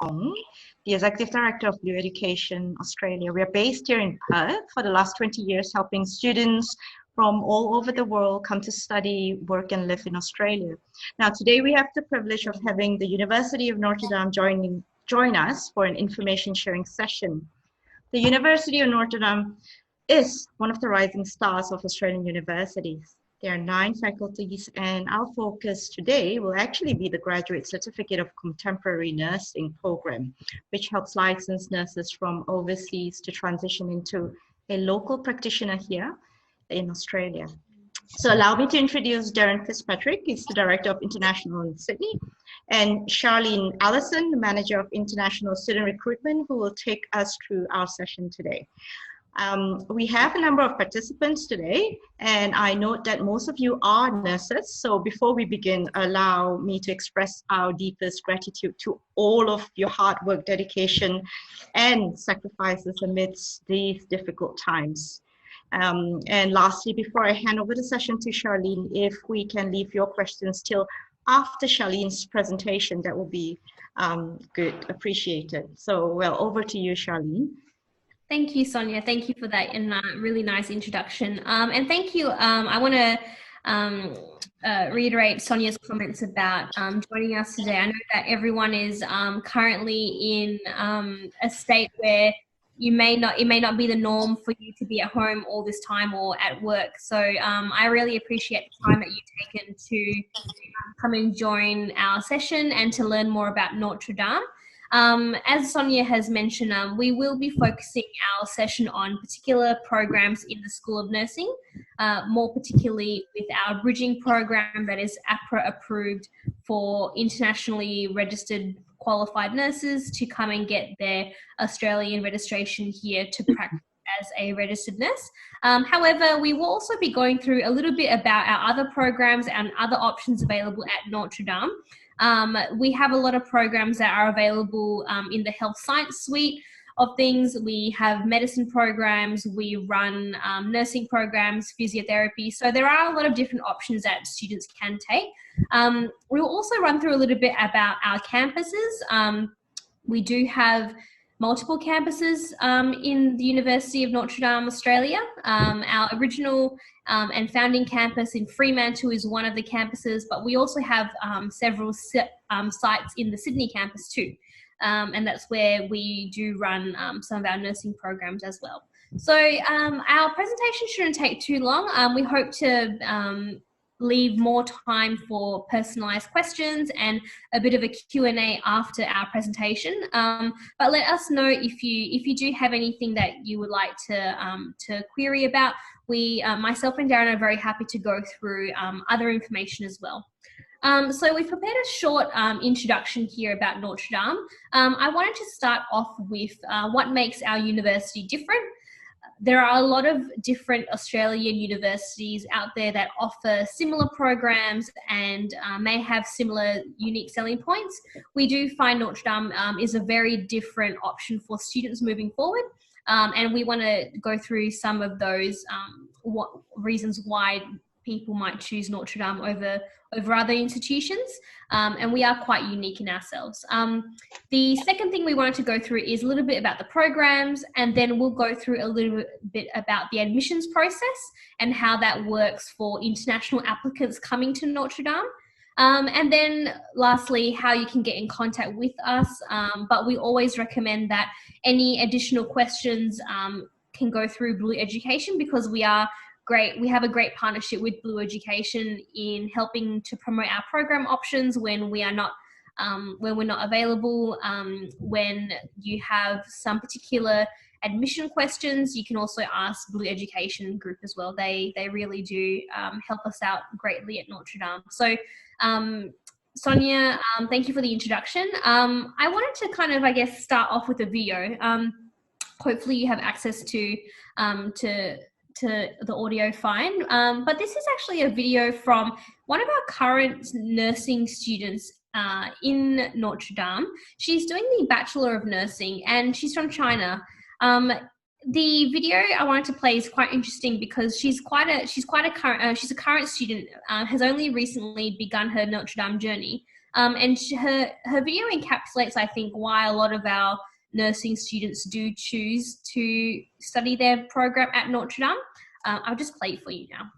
Ong, the Executive Director of Blue Education Australia. We are based here in Perth for the last 20 years, helping students from all over the world come to study, work, and live in Australia. Now, today we have the privilege of having the University of Notre Dame join us for an information sharing session. The University of Notre Dame is one of the rising stars of Australian universities. There are 9 faculties, and our focus today will actually be the Graduate Certificate of Contemporary Nursing program, which helps licensed nurses from overseas to transition into a local practitioner here in Australia. So allow me to introduce Darren Fitzpatrick. He's the Director of International in Sydney, and Charlene Allison, the Manager of International Student Recruitment, who will take us through our session today. We have a number of participants today, and I note that most of you are nurses. So before we begin, allow me to express our deepest gratitude to all of your hard work, dedication, and sacrifices amidst these difficult times. And lastly, before I hand over the session to Charlene, if we can leave your questions till after Charlene's presentation, that will be good, appreciated. So, well, over to you, Charlene. Thank you, Sonia. Thank you for that really nice introduction. And thank you. I want to reiterate Sonia's comments about joining us today. I know that everyone is currently in a state where it may not be the norm for you to be at home all this time or at work. So I really appreciate the time that you've taken to come and join our session and to learn more about Notre Dame. As Sonia has mentioned, we will be focusing our session on particular programs in the School of Nursing, more particularly with our bridging program that is APRA approved for internationally registered qualified nurses to come and get their Australian registration here to practice as a registered nurse. However, we will also be going through a little bit about our other programs and other options available at Notre Dame. We have a lot of programs that are available in the health science suite of things. We have medicine programs, we run nursing programs, physiotherapy. So there are a lot of different options that students can take. We'll also run through a little bit about our campuses. We do have multiple campuses in the University of Notre Dame, Australia. Our original and founding campus in Fremantle is one of the campuses, but we also have several sites in the Sydney campus too. And that's where we do run some of our nursing programs as well. So our presentation shouldn't take too long. We hope to leave more time for personalized questions and a bit of a Q&A after our presentation. But let us know if you do have anything that you would like to query about. Myself and Darren are very happy to go through other information as well. So we've prepared a short introduction here about Notre Dame. I wanted to start off with what makes our university different. There are a lot of different Australian universities out there that offer similar programs and may have similar unique selling points. We do find Notre Dame is a very different option for students moving forward. And we want to go through some of those reasons why people might choose Notre Dame over other institutions, and we are quite unique in ourselves. The second thing we wanted to go through is a little bit about the programs, and then we'll go through a little bit about the admissions process and how that works for international applicants coming to Notre Dame. And then lastly, how you can get in contact with us, but we always recommend that any additional questions can go through Blue Education, because we have a great partnership with Blue Education in helping to promote our program options when we're not available. When you have some particular admission questions, you can also ask Blue Education Group as well. They really do help us out greatly at Notre Dame. So Sonia, thank you for the introduction. I wanted to kind of, I guess, start off with a video. Hopefully you have access to the audio fine. But this is actually a video from one of our current nursing students in Notre Dame. She's doing the Bachelor of Nursing and she's from China. The video I wanted to play is quite interesting because she's a current student, has only recently begun her Notre Dame journey. And her video encapsulates, I think, why a lot of our nursing students do choose to study their program at Notre Dame. I'll just play it for you now.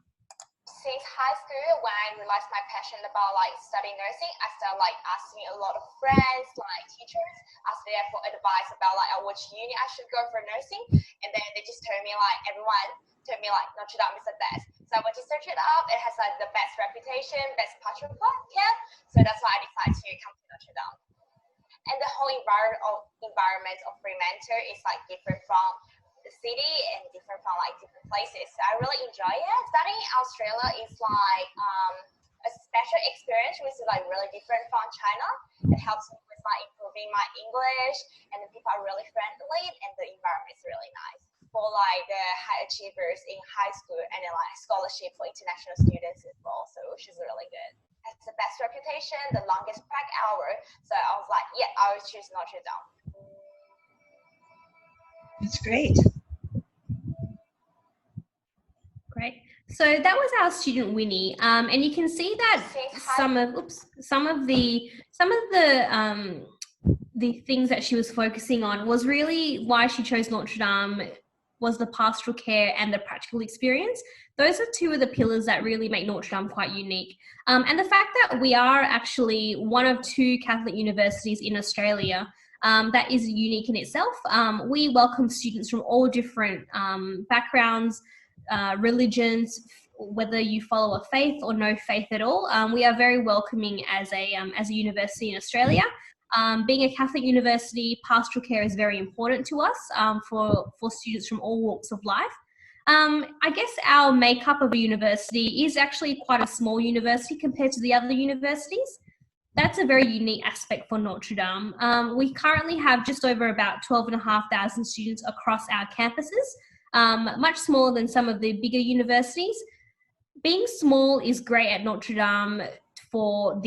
Since high school, when I realized my passion about like studying nursing, I started like asking a lot of friends, like teachers, asking them for advice about like which uni I should go for nursing, and then they just told me like everyone told me like Notre Dame is the best. So I went to search it up. It has like the best reputation, best patron camp. So that's why I decided to come to Notre Dame. And the whole environment of Fremantle is like different from the city and different from like different places. So I really enjoy it. Studying in Australia is like a special experience, which is like really different from China. It helps me with like improving my English, and the people are really friendly, and the environment is really nice for like the high achievers in high school, and then like scholarship for international students as well. So which is really good. It has the best reputation, the longest prac hour. So I was like, yeah, I would choose Notre Dame. That's great. Great. So that was our student Winnie, and you can see that some of the things that she was focusing on was really why she chose Notre Dame was the pastoral care and the practical experience. Those are two of the pillars that really make Notre Dame quite unique. And the fact that we are actually one of two Catholic universities in Australia that is unique in itself. We welcome students from all different backgrounds, religions, whether you follow a faith or no faith at all. We are very welcoming as a university in Australia. Being a Catholic university, pastoral care is very important to us for students from all walks of life. I guess our makeup of a university is actually quite a small university compared to the other universities. That's a very unique aspect for Notre Dame. We currently have just over about 12,500 students across our campuses, much smaller than some of the bigger universities. Being small is great at Notre Dame for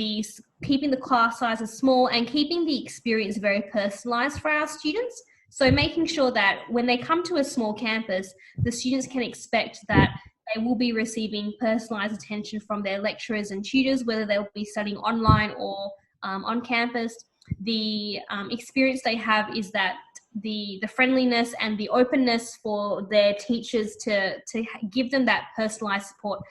keeping the class sizes small and keeping the experience very personalised for our students. So making sure that when they come to a small campus, the students can expect that they will be receiving personalised attention from their lecturers and tutors, whether they'll be studying online or on campus. The experience they have is that the friendliness and the openness for their teachers to give them that personalised support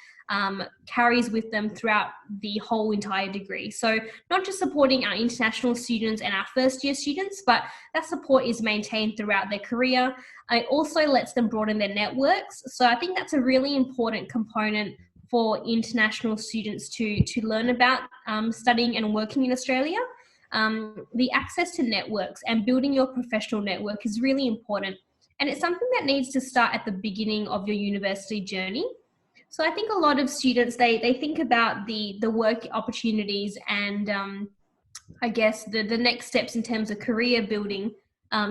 carries with them throughout the whole entire degree. So not just supporting our international students and our first year students, but that support is maintained throughout their career. It also lets them broaden their networks. So I think that's a really important component for international students to learn about studying and working in Australia. The access to networks and building your professional network is really important. And it's something that needs to start at the beginning of your university journey. So I think a lot of students, they think about the work opportunities and I guess the next steps in terms of career building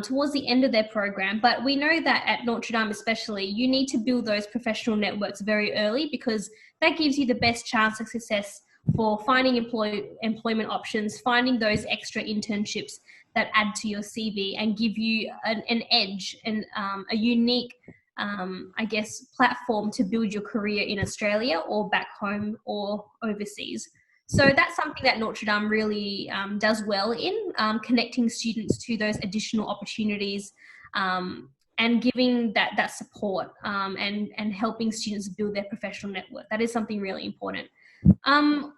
towards the end of their program. But we know that at Notre Dame especially, you need to build those professional networks very early, because that gives you the best chance of success for finding employment options, finding those extra internships that add to your CV and give you an edge and a unique I guess, platform to build your career in Australia or back home or overseas. So that's something that Notre Dame really does well in, connecting students to those additional opportunities and giving that support and helping students build their professional network. That is something really important.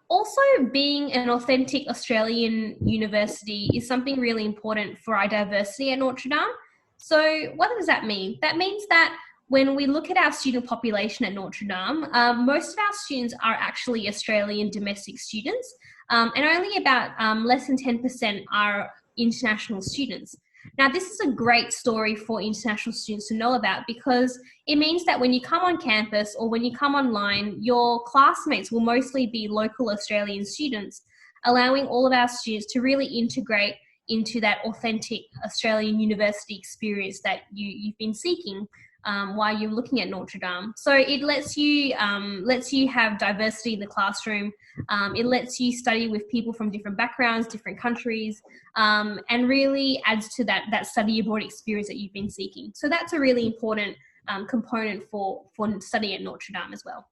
Also, being an authentic Australian university is something really important for our diversity at Notre Dame. So what does that mean? That means that when we look at our student population at Notre Dame, most of our students are actually Australian domestic students, and only about less than 10% are international students. Now, this is a great story for international students to know about, because it means that when you come on campus or when you come online, your classmates will mostly be local Australian students, allowing all of our students to really integrate into that authentic Australian university experience that you've been seeking while you're looking at Notre Dame. So it lets you have diversity in the classroom. It lets you study with people from different backgrounds, different countries, and really adds to that study abroad experience that you've been seeking. So that's a really important component for studying at Notre Dame as well.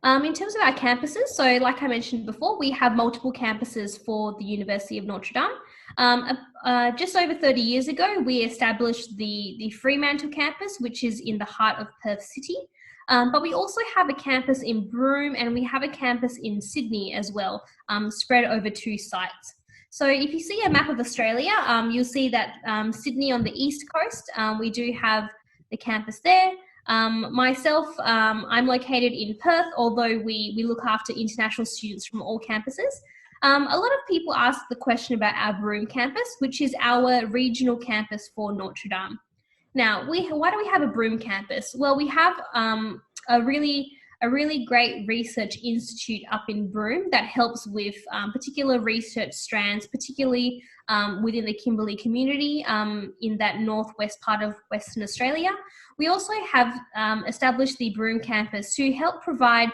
In terms of our campuses, so like I mentioned before, we have multiple campuses for the University of Notre Dame. Just over 30 years ago, we established the Fremantle campus, which is in the heart of Perth City. But we also have a campus in Broome and we have a campus in Sydney as well, spread over 2 sites. So if you see a map of Australia, you'll see that Sydney on the east coast, we do have the campus there. Myself, I'm located in Perth, although we look after international students from all campuses. A lot of people ask the question about our Broome campus, which is our regional campus for Notre Dame. Now, why do we have a Broome campus? Well, we have a really great research institute up in Broome that helps with particular research strands, particularly within the Kimberley community in that northwest part of Western Australia. We also have established the Broome campus to help provide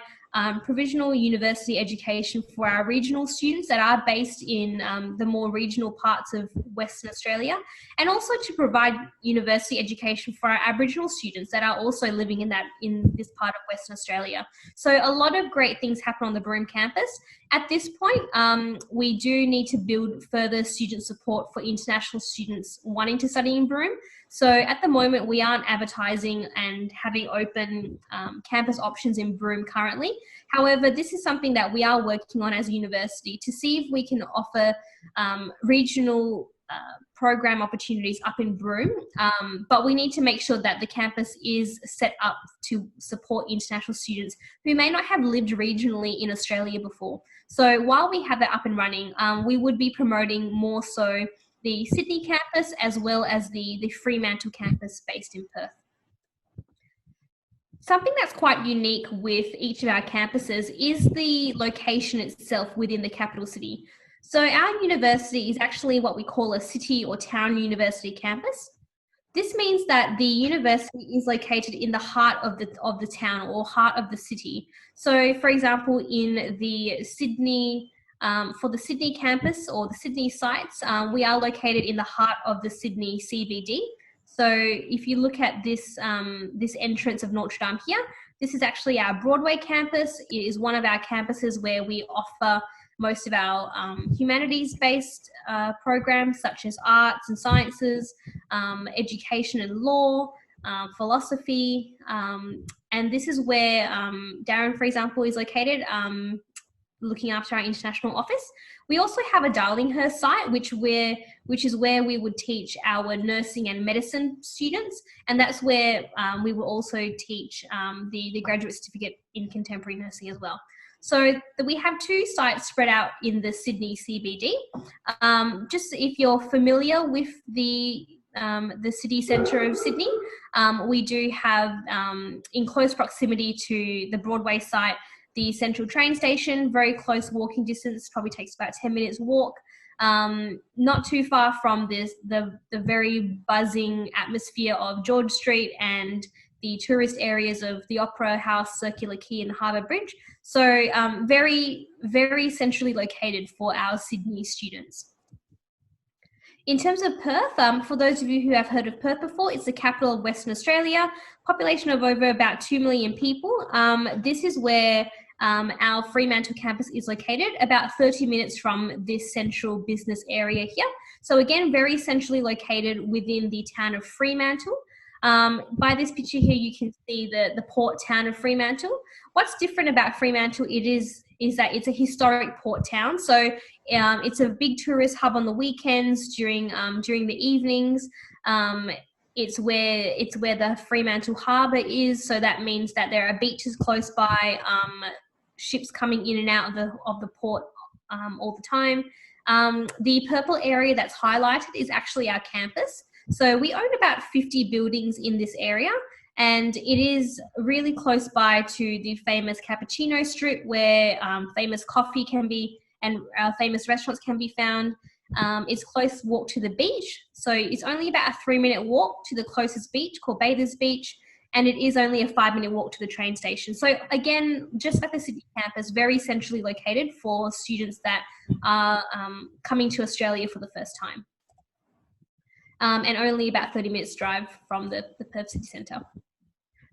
provisional university education for our regional students that are based in the more regional parts of Western Australia, and also to provide university education for our Aboriginal students that are also living in this part of Western Australia. So a lot of great things happen on the Broome campus. At this point, we do need to build further student support for international students wanting to study in Broome. So at the moment, we aren't advertising and having open campus options in Broome currently. However, this is something that we are working on as a university to see if we can offer regional program opportunities up in Broome, but we need to make sure that the campus is set up to support international students who may not have lived regionally in Australia before. So while we have that up and running, we would be promoting more so the Sydney campus as well as the Fremantle campus based in Perth. Something that's quite unique with each of our campuses is the location itself within the capital city. So our university is actually what we call a city or town university campus. This means that the university is located in the heart of the town or heart of the city. So for example, in the Sydney, for the Sydney campus or the Sydney sites, we are located in the heart of the Sydney CBD. So if you look at this, this entrance of Notre Dame here, this is actually our Broadway campus. It is one of our campuses where we offer most of our humanities-based programs such as arts and sciences, education and law, philosophy, and this is where Darren, for example, is located, looking after our international office. We also have a Darlinghurst site, which is where we would teach our nursing and medicine students, and that's where we will also teach the graduate certificate in contemporary nursing as well. So we have 2 sites spread out in the Sydney CBD. Just if you're familiar with the city centre of Sydney, we do have in close proximity to the Broadway site, the Central train station, very close walking distance, probably takes about 10 minutes walk. Not too far from the very buzzing atmosphere of George Street and the tourist areas of the Opera House, Circular Quay and Harbour Bridge. So very, very centrally located for our Sydney students. In terms of Perth, for those of you who have heard of Perth before, it's the capital of Western Australia, population of over about 2 million people. This is where our Fremantle campus is located, about 30 minutes from this central business area here. So again, very centrally located within the town of Fremantle. By this picture here, you can see the port town of Fremantle. What's different about Fremantle is that it's a historic port town. So it's a big tourist hub on the weekends, during the evenings. It's where the Fremantle Harbour is. So that means that there are beaches close by, ships coming in and out of the port all the time. The purple area that's highlighted is actually our campus. So we own about 50 buildings in this area, and it is really close by to the famous Cappuccino Strip, where famous coffee can be and famous restaurants can be found. It's close walk to the beach, so it's only about a 3-minute walk to the closest beach called Bathers Beach, and it is only a 5-minute walk to the train station. So again, just like the Sydney campus, very centrally located for students that are coming to Australia for the first time. And only about 30 minutes drive from the Perth City Centre.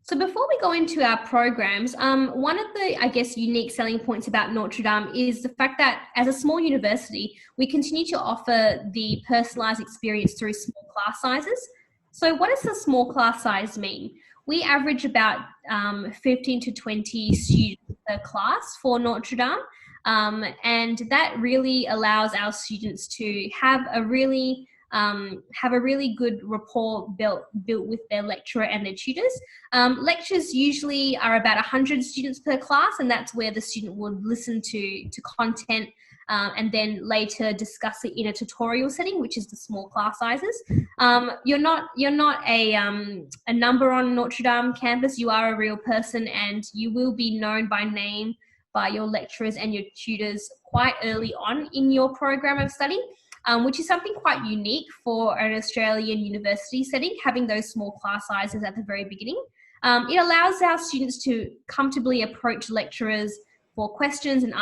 So before we go into our programs, one of the, I guess, unique selling points about Notre Dame is the fact that as a small university, we continue to offer the personalised experience through small class sizes. So what does a small class size mean? We average about 15 to 20 students per class for Notre Dame, and that really allows our students to have a really good rapport built with their lecturer and their tutors. Lectures usually are about 100 students per class, and that's where the student would listen to content and then later discuss it in a tutorial setting, which is the small class sizes. You're not a number on Notre Dame campus. You are a real person, and you will be known by name by your lecturers and your tutors quite early on in your program of study. Which is something quite unique for an Australian university setting, having those small class sizes at the very beginning. It allows our students to comfortably approach lecturers for questions and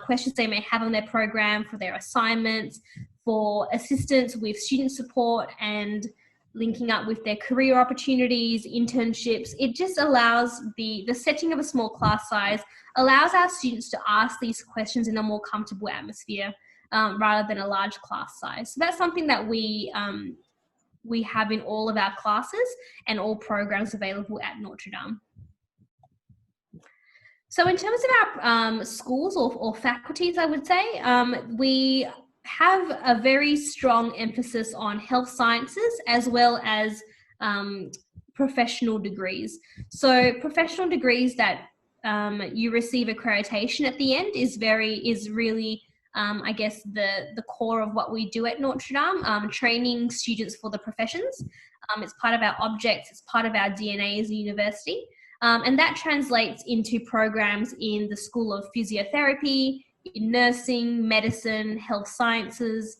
questions they may have on their program, for their assignments, for assistance with student support and linking up with their career opportunities, internships. It just allows the setting of a small class size allows our students to ask these questions in a more comfortable atmosphere. Rather than a large class size. So that's something that we have in all of our classes and all programs available at Notre Dame. So in terms of our schools or faculties, I would say, we have a very strong emphasis on health sciences as well as professional degrees. So professional degrees that you receive accreditation at the end is really I guess the core of what we do at Notre Dame, training students for the professions. It's part of our objects, it's part of our DNA as a university. And that translates into programs in the School of Physiotherapy, in nursing, medicine, health sciences,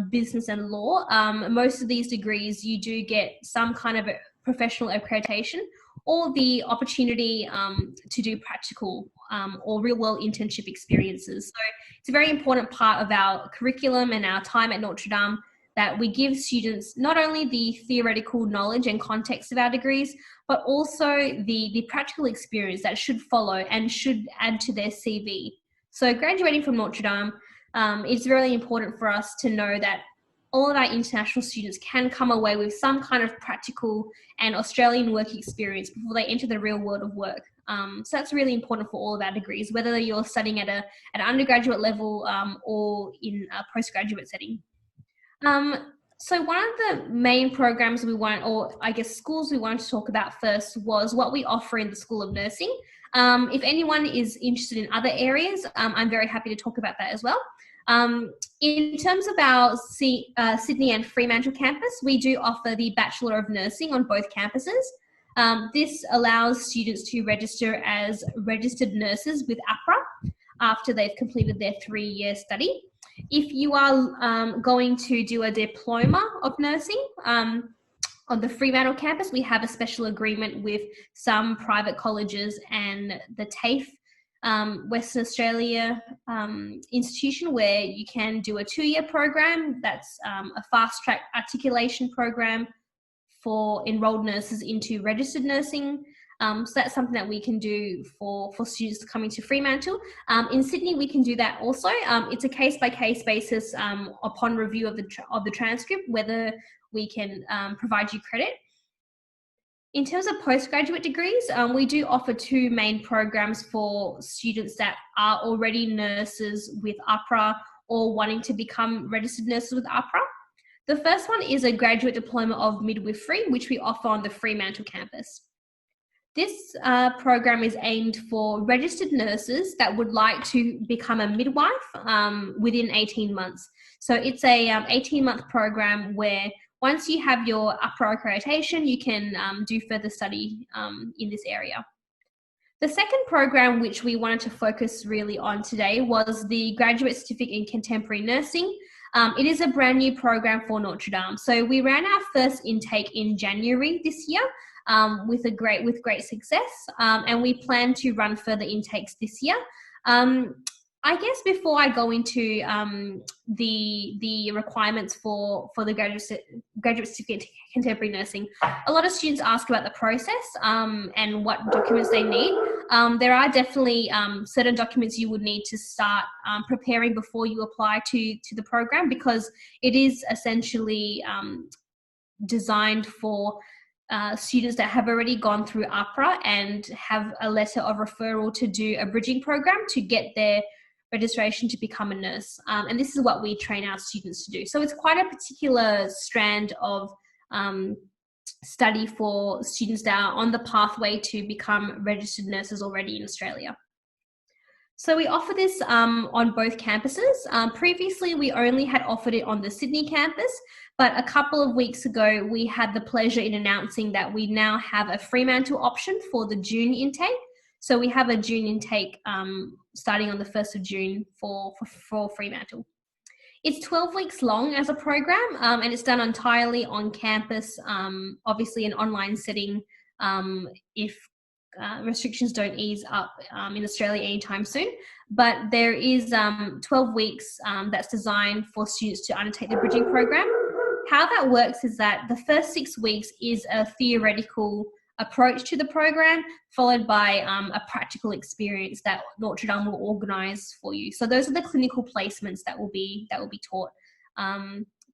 business and law. Most of these degrees, you do get some kind of a professional accreditation or the opportunity to do practical or real-world internship experiences. So it's a very important part of our curriculum and our time at Notre Dame that we give students not only the theoretical knowledge and context of our degrees, but also the practical experience that should follow and should add to their CV. So graduating from Notre Dame, it's really important for us to know that all of our international students can come away with some kind of practical and Australian work experience before they enter the real world of work. So that's really important for all of our degrees, whether you're studying at an undergraduate level or in a postgraduate setting. So one of the main programs we want, or I guess schools we wanted to talk about first, was what we offer in the School of Nursing. If anyone is interested in other areas, I'm very happy to talk about that as well. In terms of our Sydney and Fremantle campus, we do offer the Bachelor of Nursing on both campuses. This allows students to register as registered nurses with APRA after they've completed their 3-year study. If you are going to do a diploma of nursing on the Fremantle campus, we have a special agreement with some private colleges and the TAFE Western Australia institution, where you can do a 2-year program. That's a fast track articulation program for enrolled nurses into registered nursing. So that's something that we can do for students coming to Fremantle. In Sydney, we can do that also. It's a case-by-case basis upon review of the transcript, whether we can provide you credit. In terms of postgraduate degrees, we do offer 2 main programs for students that are already nurses with APRA or wanting to become registered nurses with APRA. The first one is a graduate diploma of midwifery, which we offer on the Fremantle campus. This program is aimed for registered nurses that would like to become a midwife within 18 months. So it's a 18-month program where once you have your APRA accreditation, you can do further study in this area. The second program which we wanted to focus really on today was the Graduate Certificate in Contemporary Nursing. It is a brand new program for Notre Dame. So we ran our first intake in January this year with great success, and we plan to run further intakes this year. I guess before I go into the requirements for the graduate certificate in contemporary nursing, a lot of students ask about the process and what documents they need. There are definitely certain documents you would need to start preparing before you apply to the program, because it is essentially designed for students that have already gone through APRA and have a letter of referral to do a bridging program to get their registration to become a nurse. And this is what we train our students to do. So it's quite a particular strand of study for students that are on the pathway to become registered nurses already in Australia. So we offer this on both campuses. Previously, we only had offered it on the Sydney campus, but a couple of weeks ago, we had the pleasure in announcing that we now have a Fremantle option for the June intake. So we have a June intake starting on the 1st of June for Fremantle. It's 12 weeks long as a program, and it's done entirely on campus, obviously an online setting if restrictions don't ease up in Australia anytime soon. But there is 12 weeks that's designed for students to undertake the bridging program. How that works is that the first 6 weeks is a theoretical approach to the program, followed by a practical experience that Notre Dame will organise for you. So those are the clinical placements that will be taught.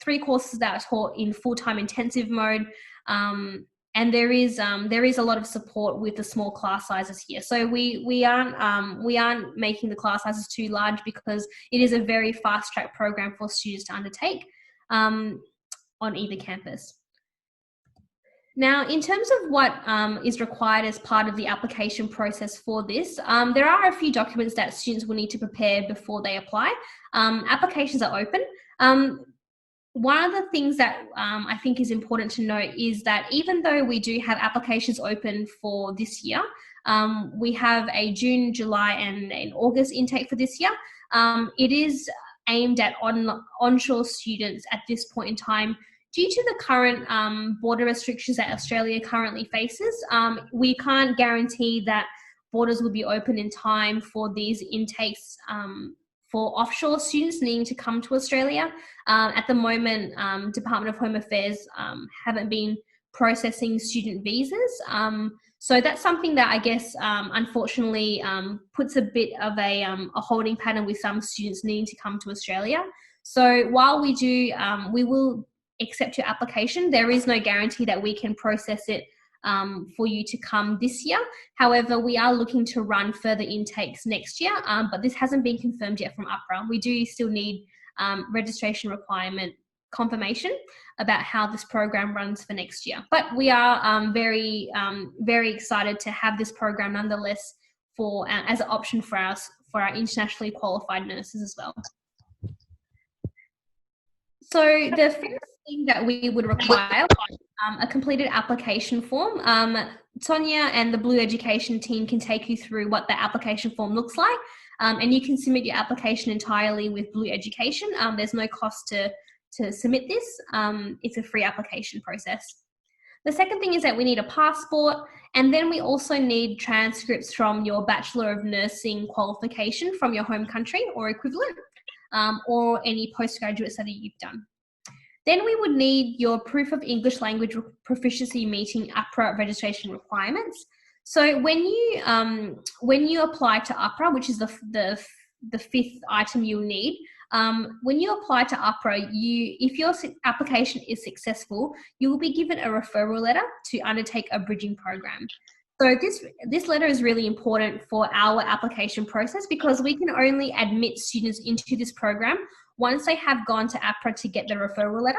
3 courses that are taught in full-time intensive mode, and there is a lot of support with the small class sizes here. So we aren't making the class sizes too large, because it is a very fast-track program for students to undertake on either campus. Now, in terms of what is required as part of the application process for this, there are a few documents that students will need to prepare before they apply. Applications are open. One of the things that I think is important to note is that even though we do have applications open for this year, we have a June, July and an August intake for this year. It is aimed at onshore students at this point in time. Due to the current border restrictions that Australia currently faces, we can't guarantee that borders will be open in time for these intakes for offshore students needing to come to Australia. At the moment, Department of Home Affairs haven't been processing student visas. So that's something that I guess, unfortunately, puts a bit of a holding pattern with some students needing to come to Australia. So while we do, we will accept your application, there is no guarantee that we can process it for you to come this year. However, we are looking to run further intakes next year, but this hasn't been confirmed yet from APRA. We do still need registration requirement confirmation about how this program runs for next year. But we are very excited to have this program nonetheless for as an option for us, for our internationally qualified nurses as well. So the first thing that we would require, a completed application form. Sonia and the Blue Education team can take you through what the application form looks like, and you can submit your application entirely with Blue Education. There's no cost to submit this. It's a free application process. The second thing is that we need a passport, and then we also need transcripts from your Bachelor of Nursing qualification from your home country or equivalent, or any postgraduate study you've done. Then we would need your proof of English language proficiency meeting APRA registration requirements. So when you apply to APRA, which is the 5th item you'll need, when you apply to APRA, if your application is successful, you will be given a referral letter to undertake a bridging program. So this letter is really important for our application process, because we can only admit students into this program once they have gone to APRA to get the referral letter.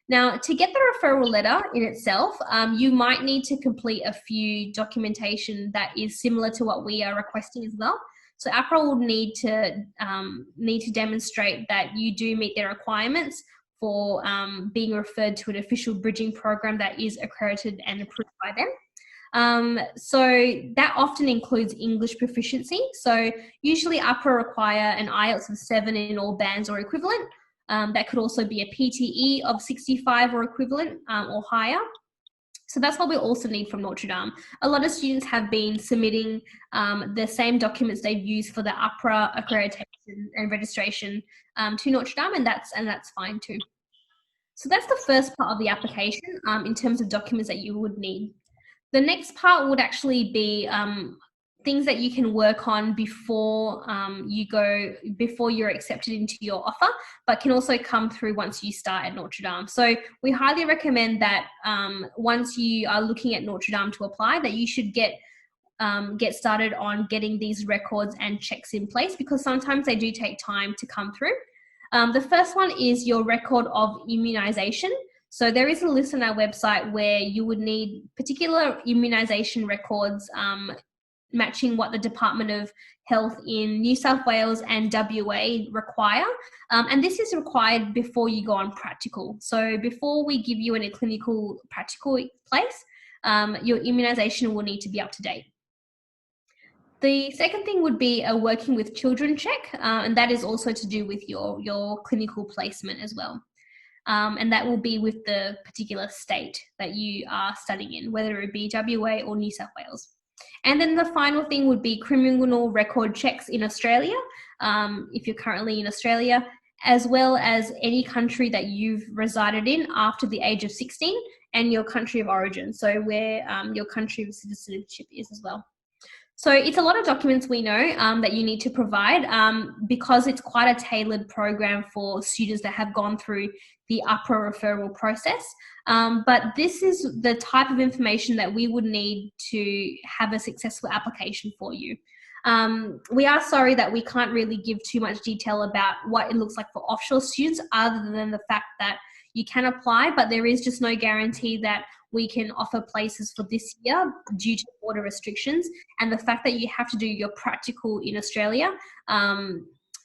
Now, to get the referral letter in itself, you might need to complete a few documentation that is similar to what we are requesting as well. So APRA will need to demonstrate that you do meet their requirements for being referred to an official bridging program that is accredited and approved by them. So that often includes English proficiency. So usually APRA require an IELTS of 7 in all bands or equivalent. That could also be a PTE of 65 or equivalent or higher. So that's what we also need from Notre Dame. A lot of students have been submitting the same documents they've used for the APRA accreditation and registration to Notre Dame, and that's fine too. So that's the first part of the application in terms of documents that you would need. The next part would actually be things that you can work on before you're accepted into your offer, but can also come through once you start at Notre Dame. So we highly recommend that once you are looking at Notre Dame to apply, that you should get started on getting these records and checks in place, because sometimes they do take time to come through. The first one is your record of immunization. So there is a list on our website where you would need particular immunization records matching what the Department of Health in New South Wales and WA require. And this is required before you go on practical. So before we give you a clinical practical place, your immunization will need to be up to date. The second thing would be a working with children check, and that is also to do with your clinical placement as well. And that will be with the particular state that you are studying in, whether it be WA or New South Wales. And then the final thing would be criminal record checks in Australia, if you're currently in Australia, as well as any country that you've resided in after the age of 16, and your country of origin, so where your country of citizenship is as well. So it's a lot of documents, we know, that you need to provide because it's quite a tailored program for students that have gone through the upper referral process. But this is the type of information that we would need to have a successful application for you. We are sorry that we can't really give too much detail about what it looks like for offshore students, other than the fact that you can apply, but there is just no guarantee that we can offer places for this year due to border restrictions. And the fact that you have to do your practical in Australia,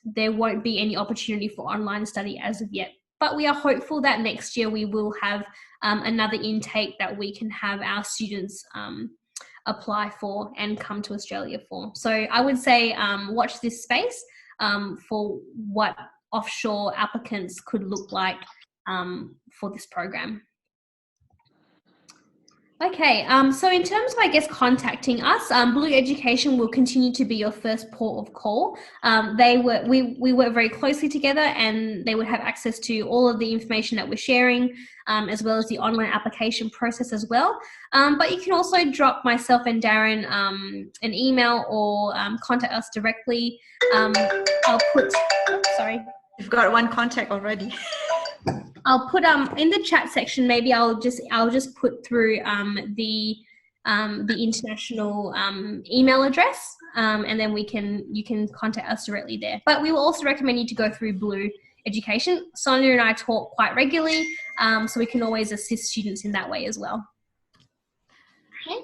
there won't be any opportunity for online study as of yet. But we are hopeful that next year we will have another intake that we can have our students apply for and come to Australia for. So I would say watch this space for what offshore applicants could look like for this program. Okay, so in terms of, I guess, contacting us, Blue Education will continue to be your first port of call. We work very closely together, and they would have access to all of the information that we're sharing, as well as the online application process as well. But you can also drop myself and Darren an email or contact us directly. I'll put, sorry. You've got one contact already. I'll put in the chat section. Maybe I'll just put through the international email address, and then you can contact us directly there. But we will also recommend you to go through Blue Education. Sonia and I talk quite regularly, so we can always assist students in that way as well. Okay.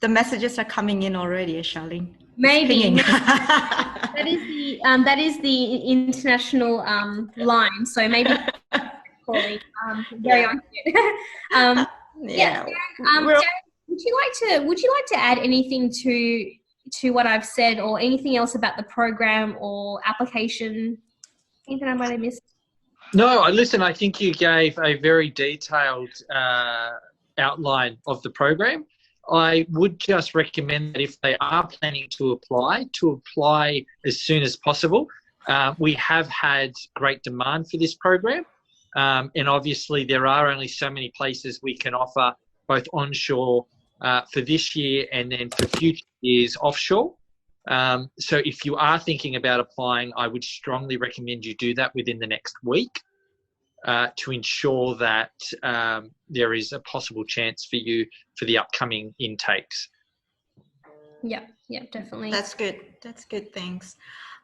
The messages are coming in already, Charlene. Maybe. That is the international line. So maybe calling. Very on it. Yeah. Darren, would you like to add anything to what I've said, or anything else about the program or application? Anything I might have missed? No, listen, I think you gave a very detailed outline of the program. I would just recommend that if they are planning to apply as soon as possible. We have had great demand for this program, and obviously there are only so many places we can offer, both onshore for this year and then for future years offshore. So if you are thinking about applying, I would strongly recommend you do that within the next week to ensure that there is a possible chance for you for the upcoming intakes. Yeah, definitely. That's good. Thanks.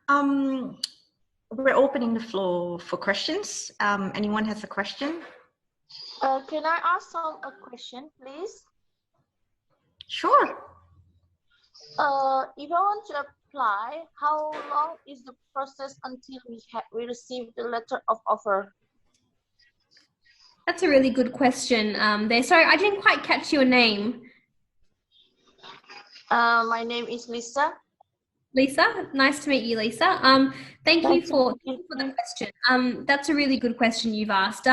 We're opening the floor for questions. Anyone has a question? Can I ask a question, please? Sure. If I want to apply, how long is the process until we receive the letter of offer? That's a really good question there. Sorry, I didn't quite catch your name. My name is Lisa. Lisa, nice to meet you, Lisa. Thank you for the question. That's a really good question you've asked.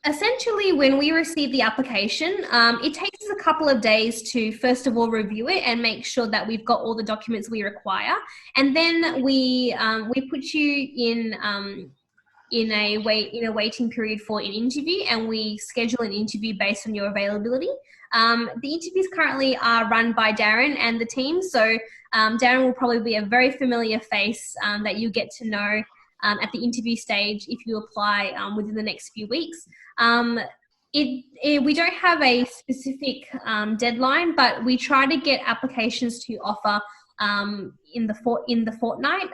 essentially, when we receive the application, it takes us a couple of days to first of all review it and make sure that we've got all the documents we require, and then we put you in a waiting period for an interview, and we schedule an interview based on your availability. The interviews currently are run by Darren and the team, so Darren will probably be a very familiar face that you get to know at the interview stage if you apply within the next few weeks. We don't have a specific deadline, but we try to get applications to offer in the fortnight.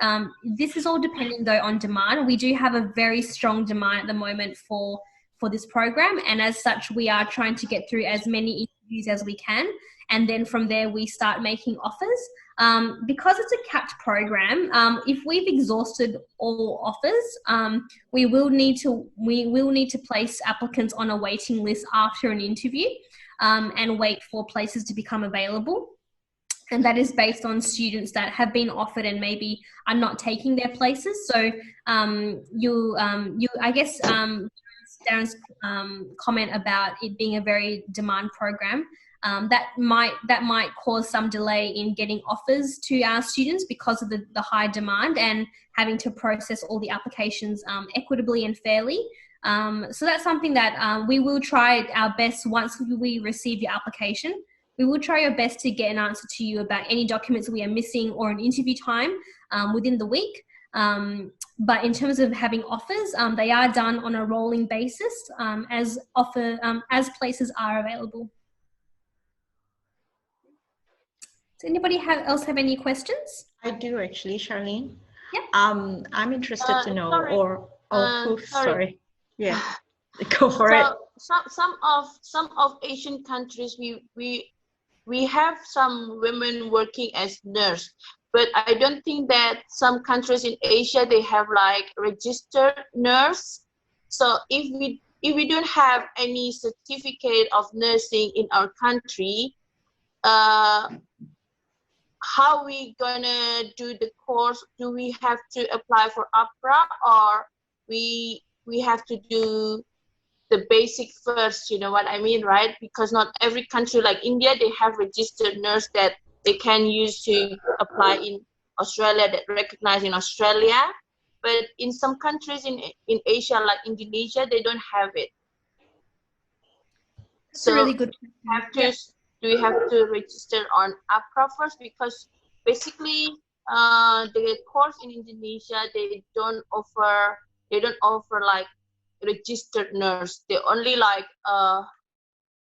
This is all depending though on demand. We do have a very strong demand at the moment for this program, and as such we are trying to get through as many interviews as we can, and then from there we start making offers. Because it's a capped program, if we've exhausted all offers, we will need to place applicants on a waiting list after an interview, and wait for places to become available. And that is based on students that have been offered and maybe are not taking their places. So I guess Darren's comment about it being a very demand program, that might cause some delay in getting offers to our students because of the high demand and having to process all the applications equitably and fairly. So that's something that we will try our best once we receive your application. We will try our best to get an answer to you about any documents we are missing or an interview time within the week. But in terms of having offers, they are done on a rolling basis as places are available. Does anybody else have any questions? I do actually, Charlene. Yeah. I'm interested to know, sorry. Yeah, go for it. Some of Asian countries we have some women working as nurse, but I don't think that some countries in Asia they have like registered nurse. So if we don't have any certificate of nursing in our country, how we gonna do the course? Do we have to apply for APRA, or we have to do the basic first? You know what I mean, right? Because not every country, like India, they have registered nurse that they can use to apply in Australia, that recognize in Australia. But in some countries in Asia, like Indonesia, they don't have it. That's so, a really good question. Do we have to register on APRA first? Because basically, the course in Indonesia, they don't offer like registered nurse. They only like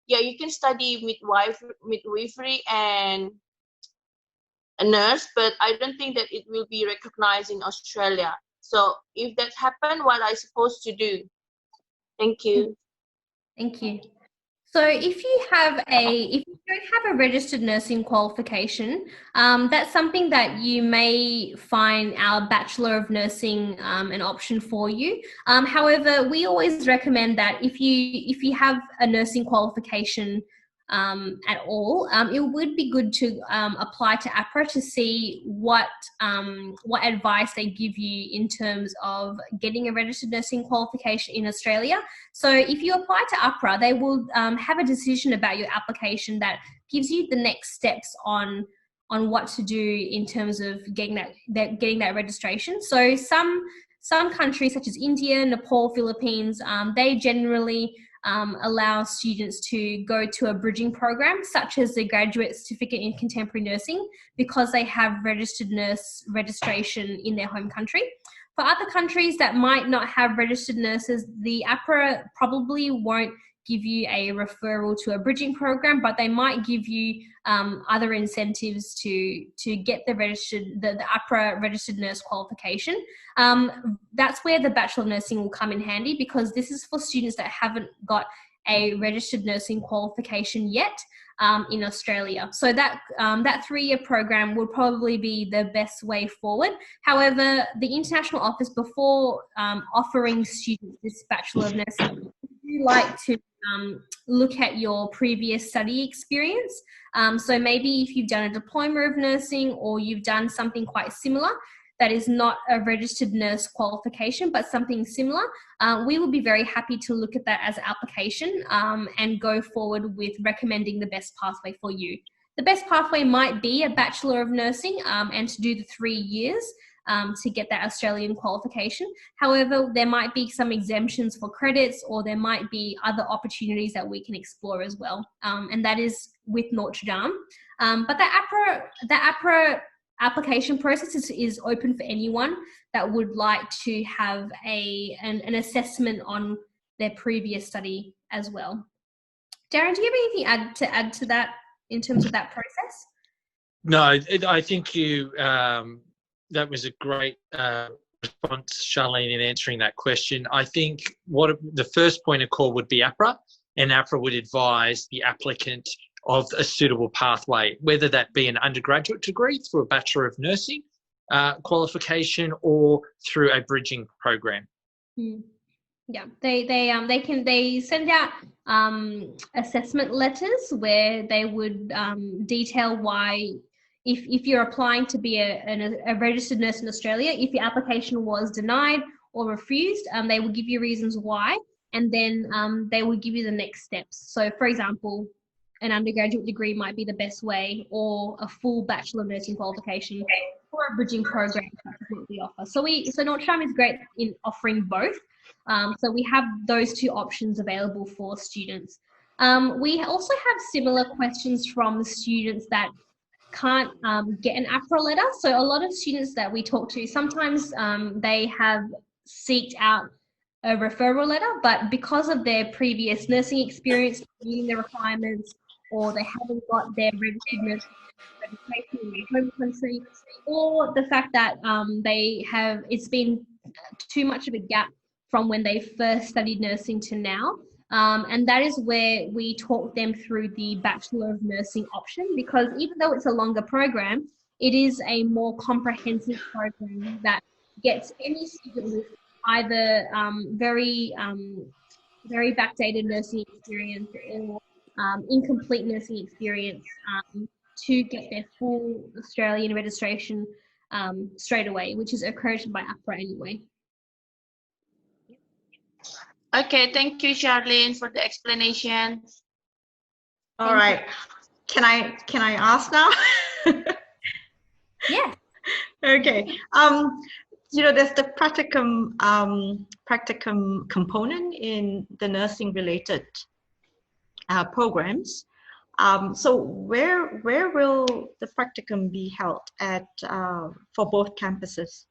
you can study midwifery and a nurse, but I don't think that it will be recognized in Australia. So if that happen, what I supposed to do? Thank you. Thank you. So if you don't have a registered nursing qualification, that's something that you may find our Bachelor of Nursing an option for you. However, we always recommend that if you have a nursing qualification at all, it would be good to apply to APRA to see what advice they give you in terms of getting a registered nursing qualification in Australia. So if you apply to APRA, they will have a decision about your application that gives you the next steps on what to do in terms of getting that registration. So some countries such as India, Nepal, Philippines, they generally allow students to go to a bridging program such as the Graduate Certificate in Contemporary Nursing, because they have registered nurse registration in their home country. For other countries that might not have registered nurses, the APRA probably won't give you a referral to a bridging program, but they might give you other incentives to get the APRA registered nurse qualification. That's where the Bachelor of Nursing will come in handy, because this is for students that haven't got a registered nursing qualification yet in Australia. So that 3-year program will probably be the best way forward. However, the International Office, before offering students this Bachelor of Nursing, we like to look at your previous study experience. So maybe if you've done a diploma of nursing or you've done something quite similar, that is not a registered nurse qualification, but something similar, we will be very happy to look at that as an application and go forward with recommending the best pathway for you. The best pathway might be a Bachelor of Nursing and to do the 3 years to get that Australian qualification. However, there might be some exemptions for credits, or there might be other opportunities that we can explore as well. And that is with Notre Dame. But the APRA application process is open for anyone that would like to have an assessment on their previous study as well. Darren, do you have anything to add to that in terms of that process? No, I think that was a great response, Charlene, in answering that question. I think the first point of call would be APRA, and APRA would advise the applicant of a suitable pathway, whether that be an undergraduate degree through a Bachelor of Nursing qualification or through a bridging program. Yeah, they send out assessment letters where they would detail why, if you're applying to be a registered nurse in Australia, if your application was denied or refused, they will give you reasons why, and then they will give you the next steps. So, for example, an undergraduate degree might be the best way, or a full Bachelor of Nursing qualification, or a bridging program that we offer. So Notre Dame is great in offering both. So we have those two options available for students. We also have similar questions from students that can't get an APRA letter. So a lot of students that we talk to, sometimes they have seeked out a referral letter, but because of their previous nursing experience, meeting the requirements, or they haven't got their registered nursing registration in their home country, or the fact that it's been too much of a gap from when they first studied nursing to now. And that is where we talk them through the Bachelor of Nursing option, because even though it's a longer program, it is a more comprehensive program that gets any student with either very backdated nursing experience or incomplete nursing experience to get their full Australian registration straight away, which is accredited by APRA anyway. Okay, thank you, Charlene, for the explanation. All right. Can I ask now? Yeah. Okay. There's the practicum component in the nursing related programs. So where will the practicum be held at for both campuses?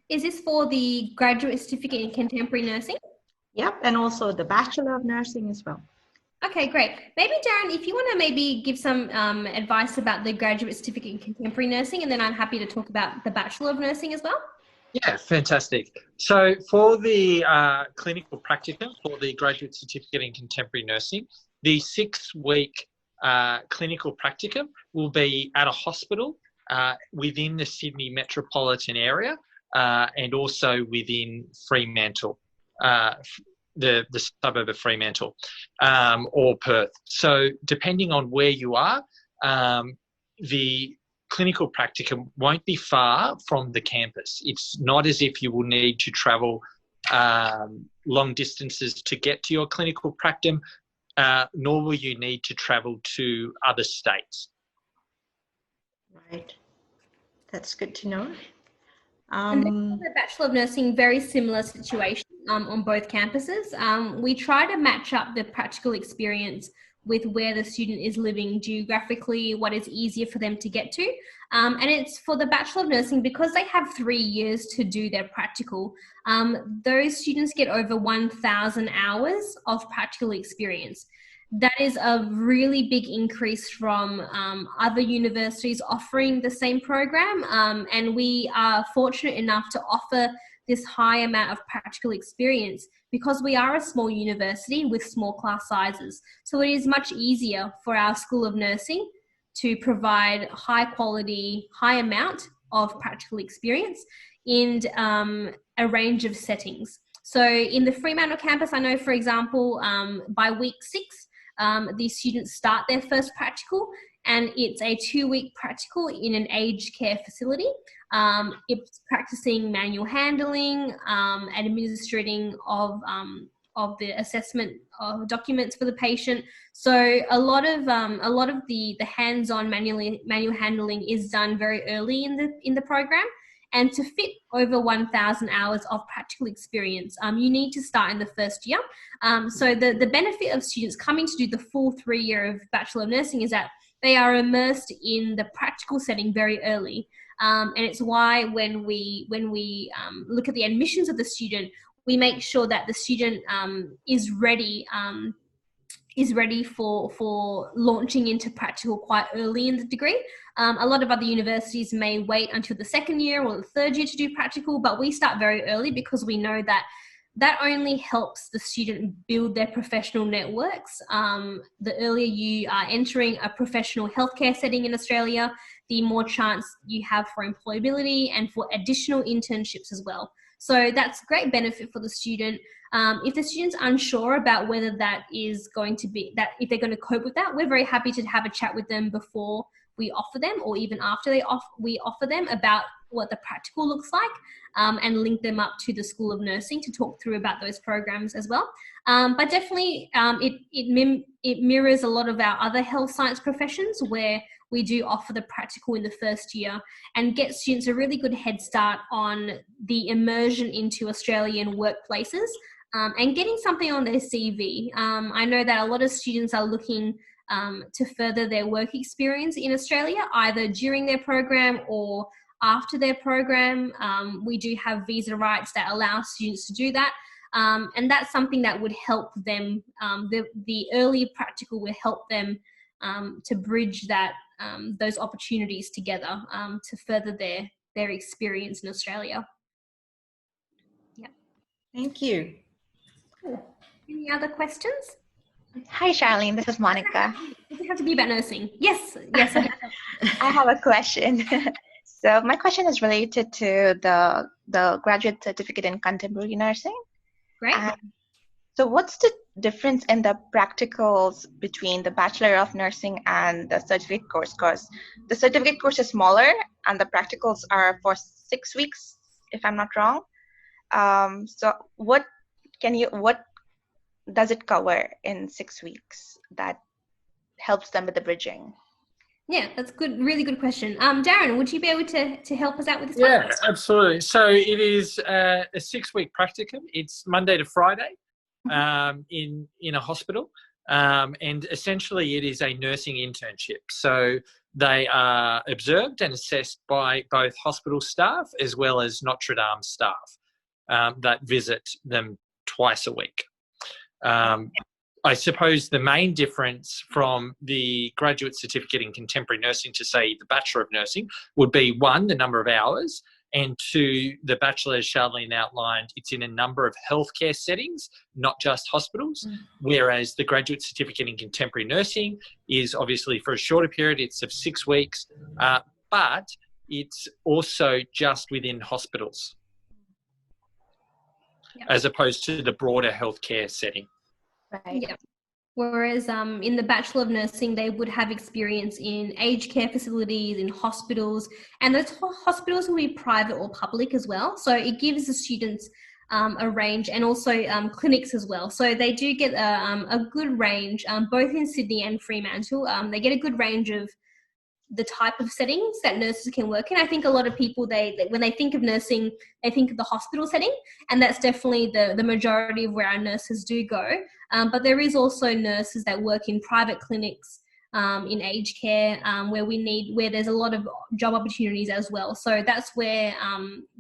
Is this for the graduate certificate in contemporary nursing? Yep, and also the Bachelor of Nursing as well. Okay, great. Maybe Darren, if you want to maybe give some advice about the graduate certificate in contemporary nursing, and then I'm happy to talk about the Bachelor of Nursing as well. Yeah, fantastic. So for the clinical practicum for the graduate certificate in contemporary nursing, the 6-week clinical practicum will be at a hospital within the Sydney metropolitan area and also within Fremantle. The suburb of Fremantle or Perth. So depending on where you are, the clinical practicum won't be far from the campus. It's not as if you will need to travel long distances to get to your clinical practicum, nor will you need to travel to other states. Right. That's good to know. And then for the Bachelor of Nursing, very similar situation on both campuses. We try to match up the practical experience with where the student is living geographically, what is easier for them to get to. And it's for the Bachelor of Nursing, because they have 3 years to do their practical, those students get over 1,000 hours of practical experience. That is a really big increase from other universities offering the same program. And we are fortunate enough to offer this high amount of practical experience because we are a small university with small class sizes. So it is much easier for our School of Nursing to provide high quality, high amount of practical experience in a range of settings. So in the Fremantle campus, I know, for example, by week 6, these students start their first practical, and it's a 2-week practical in an aged care facility. It's practicing manual handling, administering of the assessment of documents for the patient. So a lot of the hands-on manual handling is done very early in the program. And to fit over 1,000 hours of practical experience, you need to start in the first year. So the benefit of students coming to do the full 3 year of Bachelor of Nursing is that they are immersed in the practical setting very early. And it's why when we look at the admissions of the student, we make sure that the student is ready for launching into practical quite early in the degree. A lot of other universities may wait until the 2nd year or the 3rd year to do practical, but we start very early because we know that only helps the student build their professional networks. The earlier you are entering a professional healthcare setting in Australia, the more chance you have for employability and for additional internships as well. So that's great benefit for the student. If the student's unsure about whether that is going to be, that if they're going to cope with that, we're very happy to have a chat with them before we offer them, or even after we offer them, about what the practical looks like, and link them up to the School of Nursing to talk through about those programs as well. But definitely it mirrors a lot of our other health science professions, where we do offer the practical in the first year and get students a really good head start on the immersion into Australian workplaces, and getting something on their CV. I know that a lot of students are looking to further their work experience in Australia, either during their program or after their program. We do have visa rights that allow students to do that. And that's something that would help them. The early practical will help them to bridge that those opportunities together, to further their experience in Australia. Yeah. Thank you. Cool. Any other questions? Hi, Charlene. This is Monica. Does it have to be about nursing? Yes. I have a question. So my question is related to the graduate certificate in contemporary nursing. Great. So what's the difference in the practicals between the Bachelor of Nursing and the certificate course? Because the certificate course is smaller and the practicals are for 6 weeks, if I'm not wrong. So what does it cover in 6 weeks that helps them with the bridging? Yeah, that's good. Really good question. Darren, would you be able to help us out with this? Yeah, absolutely. So it is a 6-week practicum. It's Monday to Friday in a hospital. And essentially it is a nursing internship. So they are observed and assessed by both hospital staff as well as Notre Dame staff that visit them twice a week. I suppose the main difference from the graduate certificate in contemporary nursing to, say, the Bachelor of Nursing would be, 1, the number of hours, and 2, the Bachelor, as Charlene outlined, it's in a number of healthcare settings, not just hospitals, whereas the graduate certificate in contemporary nursing is obviously for a shorter period, it's of 6 weeks, but it's also just within hospitals, as opposed to the broader healthcare setting. Right. Yeah. Whereas in the Bachelor of Nursing, they would have experience in aged care facilities, in hospitals, and those hospitals will be private or public as well. So it gives the students a range, and also clinics as well. So they do get a good range, both in Sydney and Fremantle. They get a good range of the type of settings that nurses can work in. I think a lot of people, when they think of nursing, they think of the hospital setting, and that's definitely the majority of where our nurses do go. But there is also nurses that work in private clinics, in aged care, where there's a lot of job opportunities as well. So that's where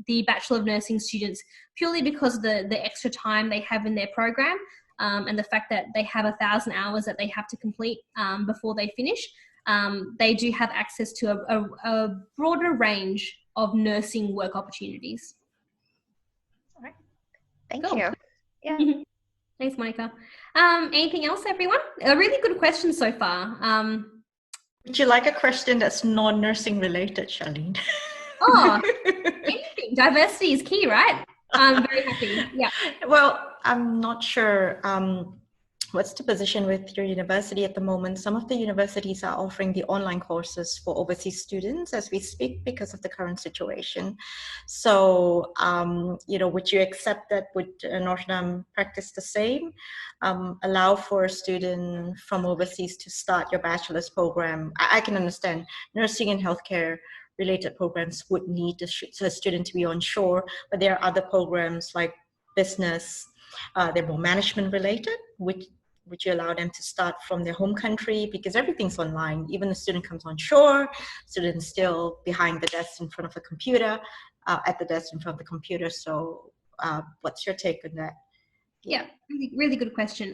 the Bachelor of Nursing students, purely because of the extra time they have in their program, and the fact that they have 1,000 hours that they have to complete before they finish, they do have access to a broader range of nursing work opportunities. All right. Thank Cool. you. Yeah. Thanks, Monica. Anything else, everyone? A really good question so far. Would you like a question that's non-nursing related, Charlene? Oh, anything. Diversity is key, right? I'm very happy. Yeah. Well, I'm not sure. what's the position with your university at the moment? Some of the universities are offering the online courses for overseas students as we speak because of the current situation. So, would you accept that? Would Notre Dame practice the same? Allow for a student from overseas to start your bachelor's program? I can understand nursing and healthcare related programs would need a student to be onshore, but there are other programs like business, they're more management related. Would you allow them to start from their home country? Because everything's online. Even the student comes on shore, student's still behind the desk in front of a computer, at the desk in front of the computer. So what's your take on that? Yeah, really, really good question.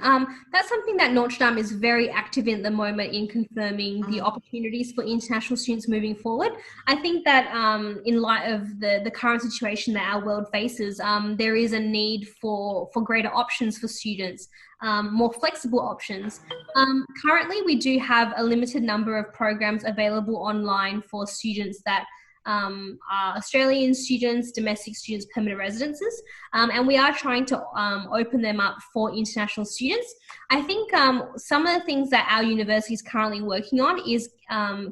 That's something that Notre Dame is very active in at the moment in confirming the opportunities for international students moving forward. I think that in light of the current situation that our world faces, there is a need for greater options for students, more flexible options. Currently, we do have a limited number of programs available online for students that are Australian students, domestic students, permanent residences, and we are trying to open them up for international students. I think some of the things that our university is currently working on is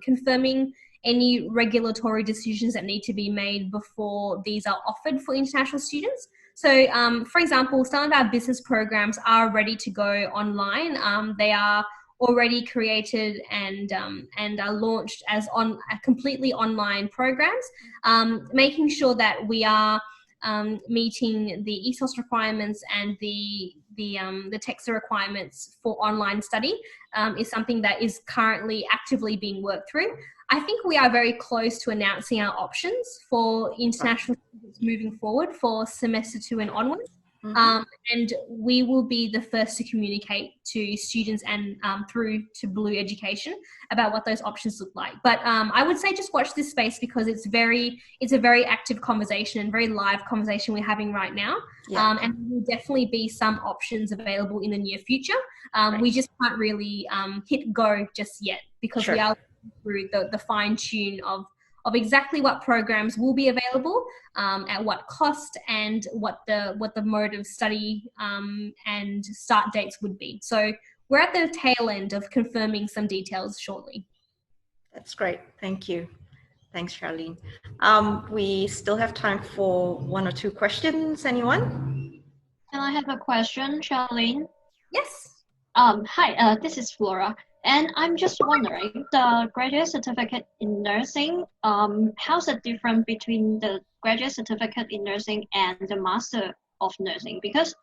confirming any regulatory decisions that need to be made before these are offered for international students. So, for example, some of our business programs are ready to go online. They are already created and are launched as completely online programs, making sure that we are meeting the ESOS requirements and the TEXA requirements for online study is something that is currently actively being worked through. I think we are very close to announcing our options for international students moving forward for semester 2 and onwards. And we will be the first to communicate to students and through to Blue Education about what those options look like. But I would say just watch this space because it's a very active conversation and very live conversation we're having right now. And there will definitely be some options available in the near future. We just can't really hit go just yet because we are through the fine tune of exactly what programs will be available, at what cost, and what the mode of study and start dates would be. So we're at the tail end of confirming some details shortly. That's great. Thank you. Thanks, Charlene. We still have time for 1 or 2 questions. Anyone? Can I have a question, Charlene? Yes. Hi, this is Flora. And I'm just wondering, the graduate certificate in nursing, how's the difference between the graduate certificate in nursing and the master of nursing? Because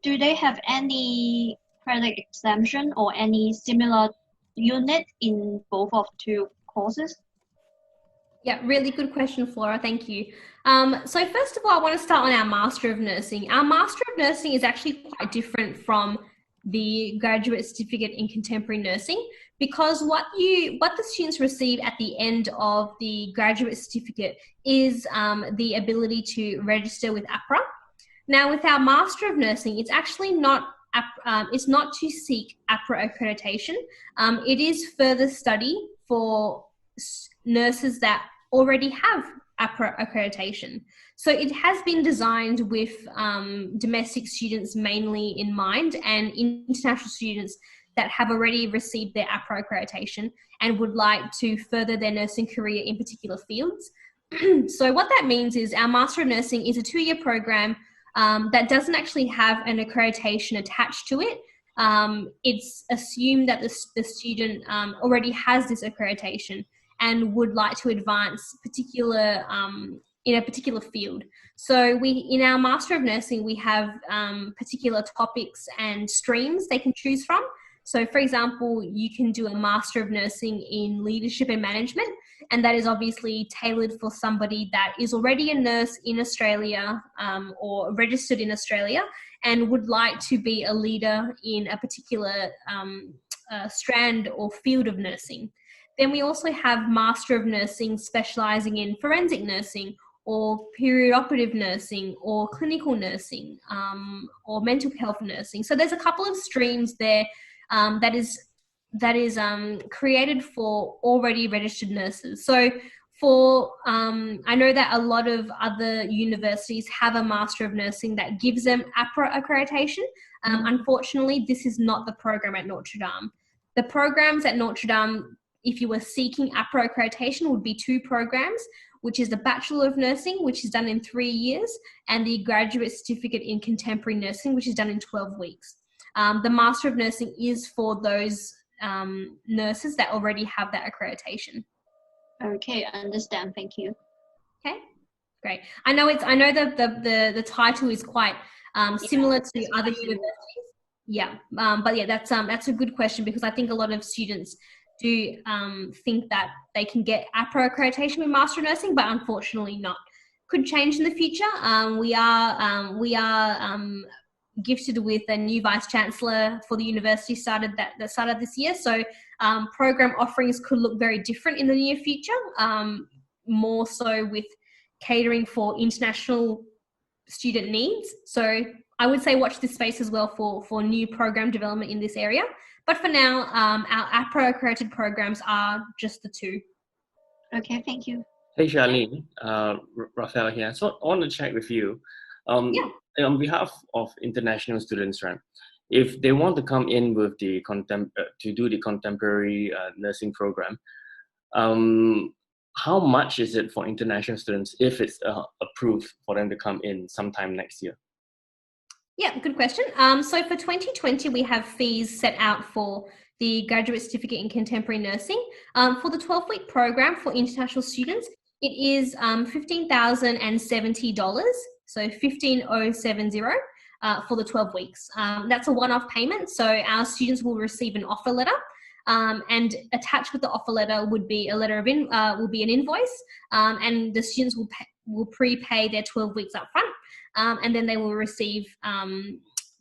do they have any credit exemption or any similar unit in both of 2 courses? Yeah, really good question, Flora. Thank you. So first of all, I want to start on our Master of Nursing. Our Master of Nursing is actually quite different from the graduate certificate in contemporary nursing, because what the students receive at the end of the graduate certificate is the ability to register with APRA. Now, with our Master of Nursing, it's actually not it's not to seek APRA accreditation. It is further study for nurses that already have APRA accreditation. So it has been designed with domestic students mainly in mind, and international students that have already received their APRA accreditation and would like to further their nursing career in particular fields. So what that means is our Master of Nursing is a 2-year program that doesn't actually have an accreditation attached to it. It's assumed that the student already has this accreditation and would like to advance in a particular field. So in our Master of Nursing, we have particular topics and streams they can choose from. So for example, you can do a Master of Nursing in Leadership and Management, and that is obviously tailored for somebody that is already a nurse in Australia or registered in Australia and would like to be a leader in a particular strand or field of nursing. Then we also have Master of Nursing specialising in forensic nursing or perioperative nursing or clinical nursing or mental health nursing. So there's a couple of streams there that is created for already registered nurses. So for I know that a lot of other universities have a Master of Nursing that gives them APRA accreditation. Unfortunately, this is not the program at Notre Dame. The programs at Notre Dame, if you were seeking APRA accreditation, would be 2 programs, which is the Bachelor of Nursing, which is done in 3 years, and the Graduate Certificate in Contemporary Nursing, which is done in 12 weeks. The Master of Nursing is for those nurses that already have that accreditation. Okay, I understand. Thank you. Okay, great. I know the title is quite similar to other universities. Yeah, but yeah, that's a good question, because I think a lot of students do think that they can get APRA accreditation with Master of Nursing, but unfortunately not. Could change in the future. We are gifted with a new Vice Chancellor for the university that started this year. So program offerings could look very different in the near future, more so with catering for international student needs. So I would say watch this space as well for new program development in this area. But for now, our APRA accredited programs are just the 2. Okay, thank you. Hey Charlene, Raphael here. So I want to check with you. On behalf of international students, right? If they want to come in with the to do the contemporary nursing program, how much is it for international students if it's approved for them to come in sometime next year? Yeah, good question. So for 2020, we have fees set out for the Graduate Certificate in Contemporary Nursing. For the 12-week program for international students, it is $15,070, so $15,070 for the 12 weeks. That's a one-off payment, so our students will receive an offer letter, and attached with the offer letter would be a letter of will be an invoice, and the students will prepay their 12 weeks up front, and then they will receive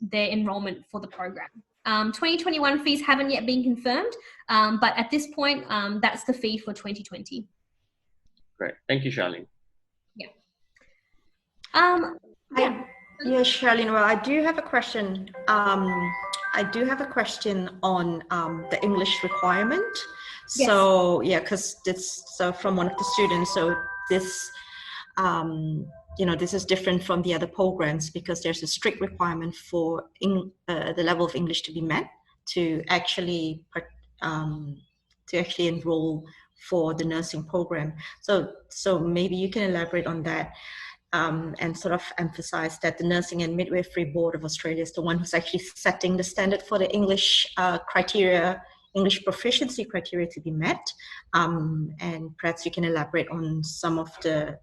their enrollment for the program. 2021 fees haven't yet been confirmed, but at this point, that's the fee for 2020. Great, thank you, Charlene. Yeah. Yeah, Charlene. Well, I do have a question. I do have a question on the English requirement. Yes. So yeah, because from one of the students. So this, this is different from the other programs because there's a strict requirement for the level of English to be met to actually enroll for the nursing program. So maybe you can elaborate on that. And sort of emphasize that the Nursing and Midwifery Board of Australia is the one who's actually setting the standard for the English English proficiency criteria to be met. And perhaps you can elaborate on some of the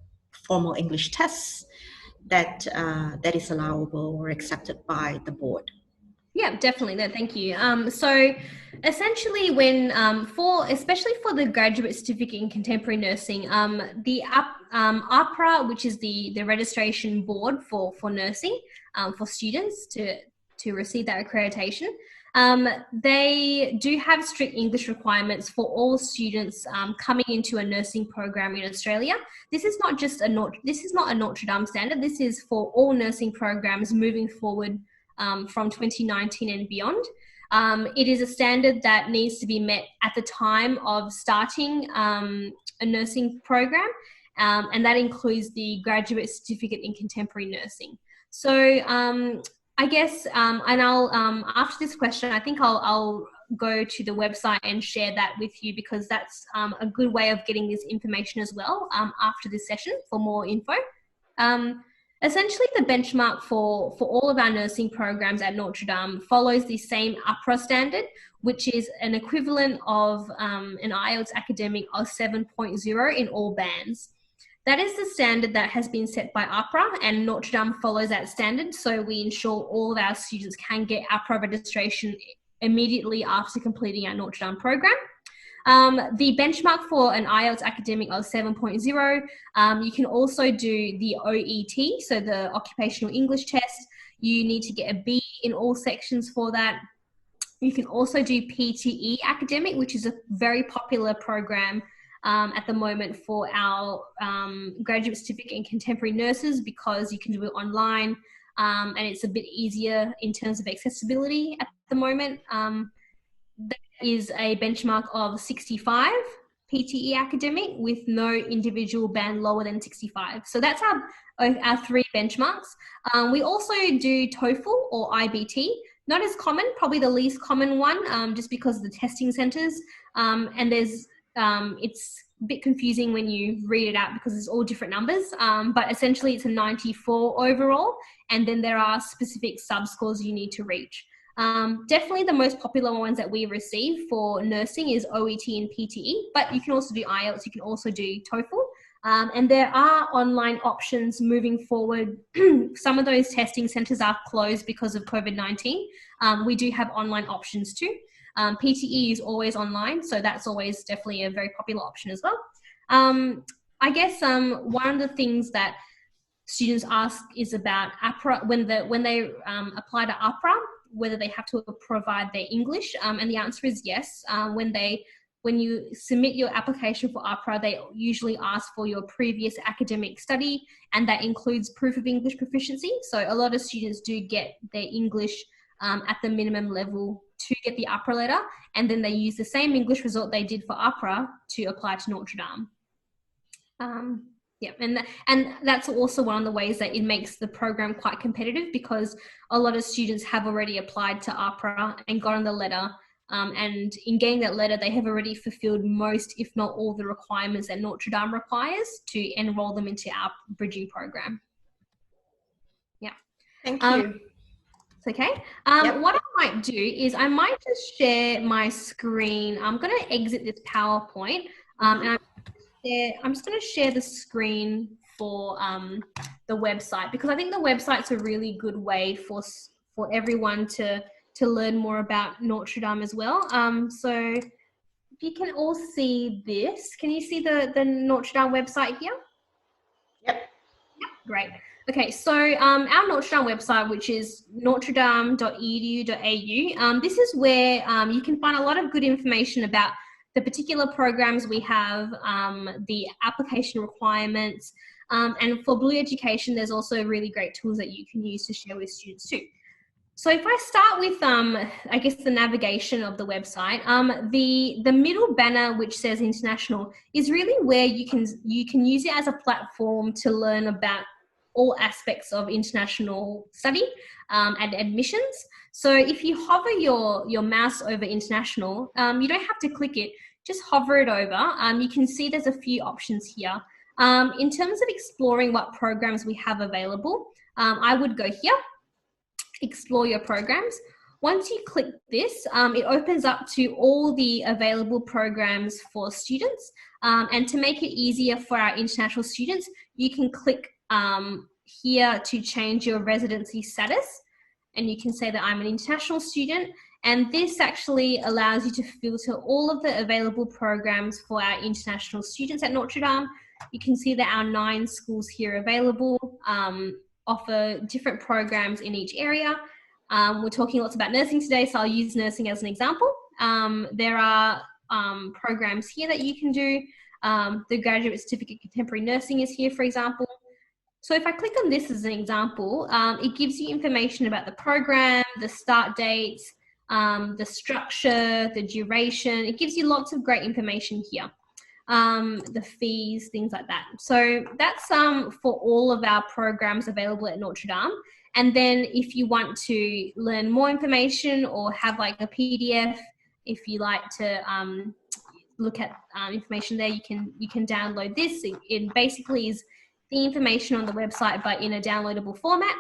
formal English tests that is allowable or accepted by the board. Yeah, definitely. No, thank you. So essentially especially for the Graduate Certificate in Contemporary Nursing, the APRA, which is the registration board for nursing, for students to receive that accreditation, they do have strict English requirements for all students coming into a nursing program in Australia. This is not a Notre Dame standard. This is for all nursing programs moving forward from 2019 and beyond. It is a standard that needs to be met at the time of starting a nursing program, and that includes the Graduate Certificate in Contemporary Nursing. So I guess, and I'll after this question, I think I'll go to the website and share that with you, because that's a good way of getting this information as well after this session for more info. Essentially, the benchmark for all of our nursing programs at Notre Dame follows the same APRA standard, which is an equivalent of an IELTS academic of 7.0 in all bands. That is the standard that has been set by APRA, and Notre Dame follows that standard, so we ensure all of our students can get APRA registration immediately after completing our Notre Dame program. The benchmark for an IELTS academic of 7.0, you can also do the OET, so the Occupational English Test. You need to get a B in all sections for that. You can also do PTE academic, which is a very popular program at the moment for our graduate certificate in contemporary nurses, because you can do it online and it's a bit easier in terms of accessibility at the moment. That is a benchmark of 65. PTE academic with no individual band lower than 65. So that's our 3 benchmarks. We also do TOEFL or IBT. Not as common, probably the least common one, just because of the testing centres. And it's a bit confusing when you read it out because it's all different numbers. But essentially it's a 94 overall, and then there are specific sub-scores you need to reach. Definitely the most popular ones that we receive for nursing is OET and PTE, but you can also do IELTS, you can also do TOEFL. And there are online options moving forward. Some of those testing centres are closed because of COVID-19. We do have online options too. PTE is always online, so that's always definitely a very popular option as well. I guess one of the things that students ask is about APRA, when they apply to APRA, whether they have to provide their English, and the answer is yes. When you submit your application for APRA, they usually ask for your previous academic study, and that includes proof of English proficiency. So a lot of students do get their English at the minimum level to get the APRA letter, and then they use the same English result they did for APRA to apply to Notre Dame. Yeah, and that's also one of the ways that it makes the program quite competitive, because a lot of students have already applied to APRA and gotten the letter. And in getting that letter, they have already fulfilled most, if not all, the requirements that Notre Dame requires to enroll them into our bridging program. Yeah. Thank you. It's okay. Yep. What I might do is I might just share my screen. I'm going to exit this PowerPoint, and I'm just going to share the screen for the website, because I think the website's a really good way for everyone to learn more about Notre Dame as well. So if you can all see this, can you see the Notre Dame website here? Yep. Yep, great. Okay, so our Notre Dame website, which is notredame.edu.au, this is where you can find a lot of good information about the particular programs we have, the application requirements, and for Blue Education, there's also really great tools that you can use to share with students too. So if I start with, I guess, the navigation of the website, the middle banner, which says international, is really where you can use it as a platform to learn about all aspects of international study and admissions. So if you hover your mouse over international, you don't have to click it, just hover it over. You can see there's a few options here. In terms of exploring what programs we have available, I would go here, explore your programs. Once you click this, it opens up to all the available programs for students. And to make it easier for our international students, you can click here to change your residency status. And you can say that I'm an international student. And this actually allows you to filter all of the available programs for our international students at Notre Dame. You can see that our 9 schools here available offer different programs in each area. We're talking lots about nursing today, so I'll use nursing as an example. There are programs here that you can do. The Graduate Certificate Contemporary Nursing is here, for example. So if I click on this as an example, it gives you information about the program, the start dates, the structure, the duration. It gives you lots of great information here. The fees, things like that. So that's for all of our programs available at Notre Dame. And then if you want to learn more information or have like a PDF, if you like to look at information there, you can download this. It basically is the information on the website, but in a downloadable format.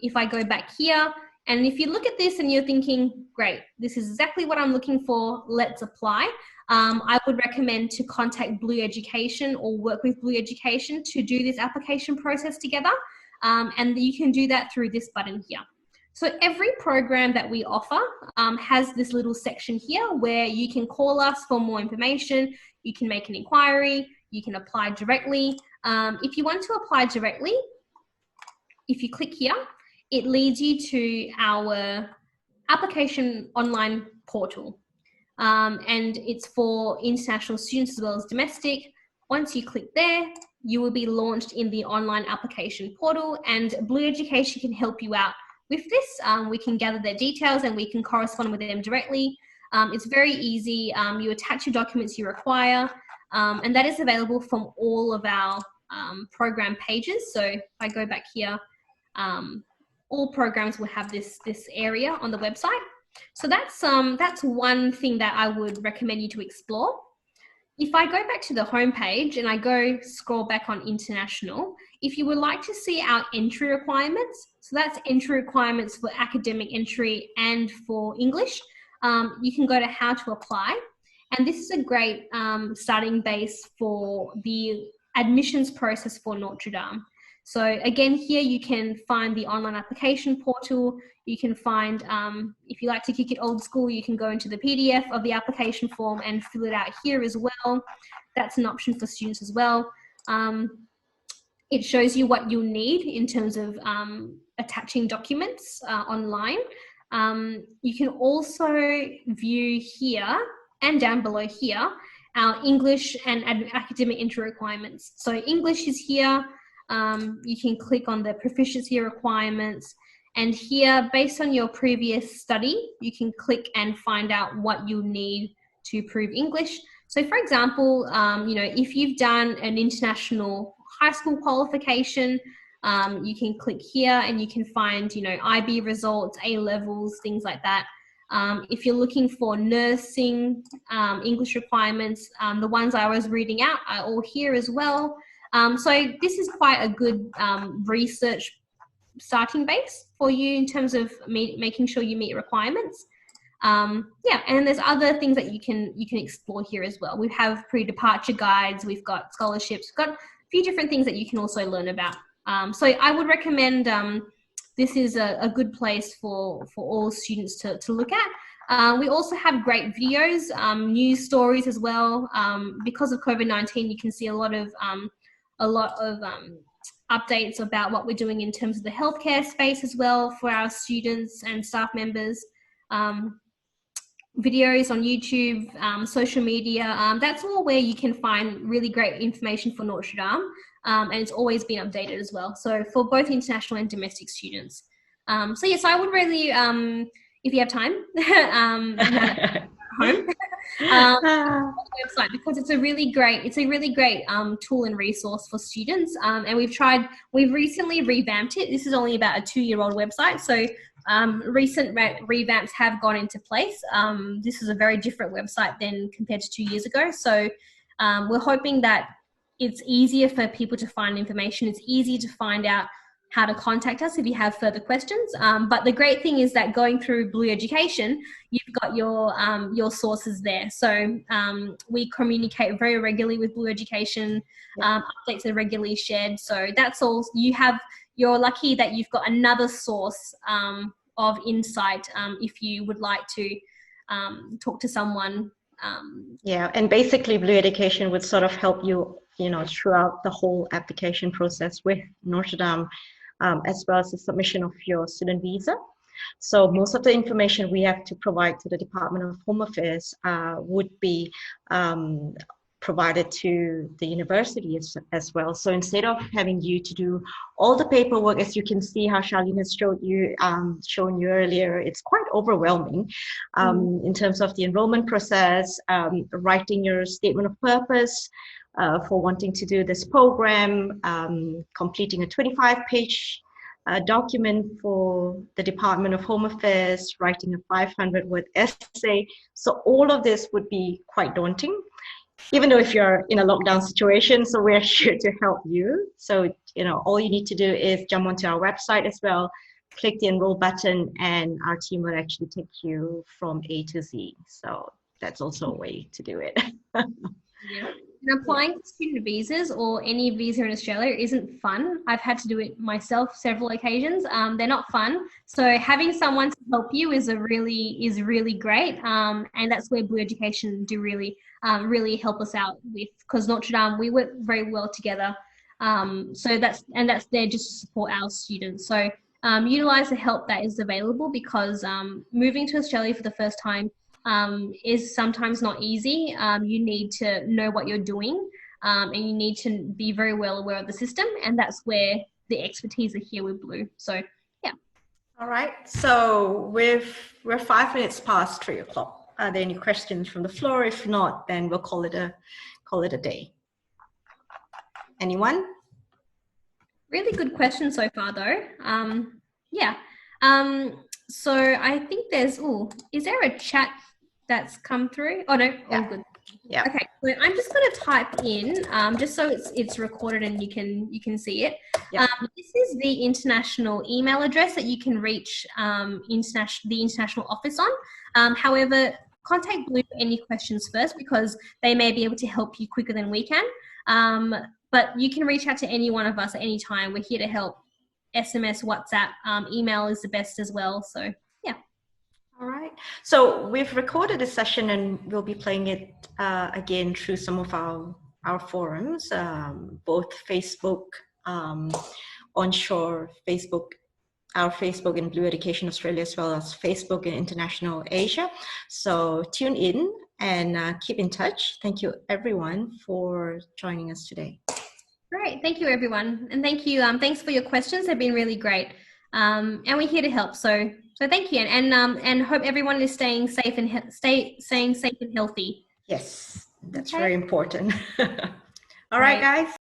If I go back here, and if you look at this and you're thinking, great, this is exactly what I'm looking for, let's apply. I would recommend to contact Blue Education or work with Blue Education to do this application process together. And you can do that through this button here. So every program that we offer has this little section here where you can call us for more information, you can make an inquiry, you can apply directly. If you want to apply directly, if you click here, it leads you to our application online portal. And it's for international students as well as domestic. Once you click there, you will be launched in the online application portal, and Blue Education can help you out with this. We can gather their details and we can correspond with them directly. It's very easy. You attach your documents you require, and that is available from all of our program pages. So if I go back here, all programs will have this area on the website. So that's one thing that I would recommend you to explore. If I go back to the home page and I scroll back on international, if you would like to see our entry requirements, so that's entry requirements for academic entry and for English, you can go to how to apply. And this is a great starting base for the admissions process for Notre Dame. So again, here you can find the online application portal. You can find, if you like to kick it old school, you can go into the PDF of the application form and fill it out here as well. That's an option for students as well. It shows you what you'll need in terms of attaching documents online. You can also view here and down below here our English and academic entry requirements. So English is here. You can click on the proficiency requirements, and here, based on your previous study, you can click and find out what you need to prove English. So for example, if you've done an international high school qualification, you can click here and you can find, IB results, A levels, things like that. If you're looking for nursing, English requirements, the ones I was reading out are all here as well. So this is quite a good research starting base for you in terms of making sure you meet requirements. And then there's other things that you can explore here as well. We have pre-departure guides, we've got scholarships, we've got a few different things that you can also learn about. So I would recommend this is a good place for all students to look at. We also have great videos, news stories as well. Because of COVID-19, you can see a lot of updates about what we're doing in terms of the healthcare space as well for our students and staff members. Videos on YouTube, social media, that's all where you can find really great information for Notre Dame, and it's always been updated as well. So for both international and domestic students. So yes, I would really, if you have time, at home, website, because it's a really great tool and resource for students. And we've recently revamped it. This is only about a 2-year-old website, so recent revamps have gone into place. This is a very different website than compared to 2 years ago. So we're hoping that it's easier for people to find information. It's easier to find out how to contact us if you have further questions. But the great thing is that going through Blue Education, you've got your sources there. So we communicate very regularly with Blue Education. Updates are regularly shared. So that's all you have. You're lucky that you've got another source of insight if you would like to talk to someone. And basically Blue Education would sort of help you, throughout the whole application process with Notre Dame, as well as the submission of your student visa. So most of the information we have to provide to the Department of Home Affairs would be provided to the university as well. So instead of having you to do all the paperwork, as you can see how Charlene has shown you earlier, it's quite overwhelming in terms of the enrollment process, writing your statement of purpose for wanting to do this program, completing a 25-page document for the Department of Home Affairs, writing a 500-word essay. So all of this would be quite daunting, even though if you're in a lockdown situation. So we're here to help you. So, all you need to do is jump onto our website as well, click the enroll button, and our team will actually take you from A to Z. So that's also a way to do it. And applying for student visas or any visa in Australia isn't fun. I've had to do it myself several occasions. They're not fun. So having someone to help you is really great. And that's where Blue Education do really help us out with, because Notre Dame, we work very well together. So that's there just to support our students. So utilize the help that is available, because moving to Australia for the first time is sometimes not easy. You need to know what you're doing, and you need to be very well aware of the system, and that's where the expertise are here with Blue. So yeah. All right, so we're 5 minutes past 3 o'clock. Are there any questions from the floor? If not, then we'll call it a day. Anyone? Really good question so far, though. Yeah. So I think there's, is there a chat that's come through? Oh, no, all good. Yeah. Okay, so I'm just going to type in, just so it's recorded and you can see it. Yeah. This is the international email address that you can reach the international office on. However, contact Blue for any questions first, because they may be able to help you quicker than we can. But you can reach out to any one of us at any time. We're here to help. SMS, WhatsApp, email is the best as well. So, yeah. All right. So we've recorded a session and we'll be playing it again through some of our forums, both Facebook, onshore Facebook, our Facebook in Blue Education Australia, as well as Facebook in International Asia. So tune in and keep in touch. Thank you, everyone, for joining us today. Great. Thank you, everyone. And thank you. Thanks for your questions. They've been really great. And we're here to help. So thank you. And hope everyone is staying safe and staying safe and healthy. Yes, that's very important. All right, guys.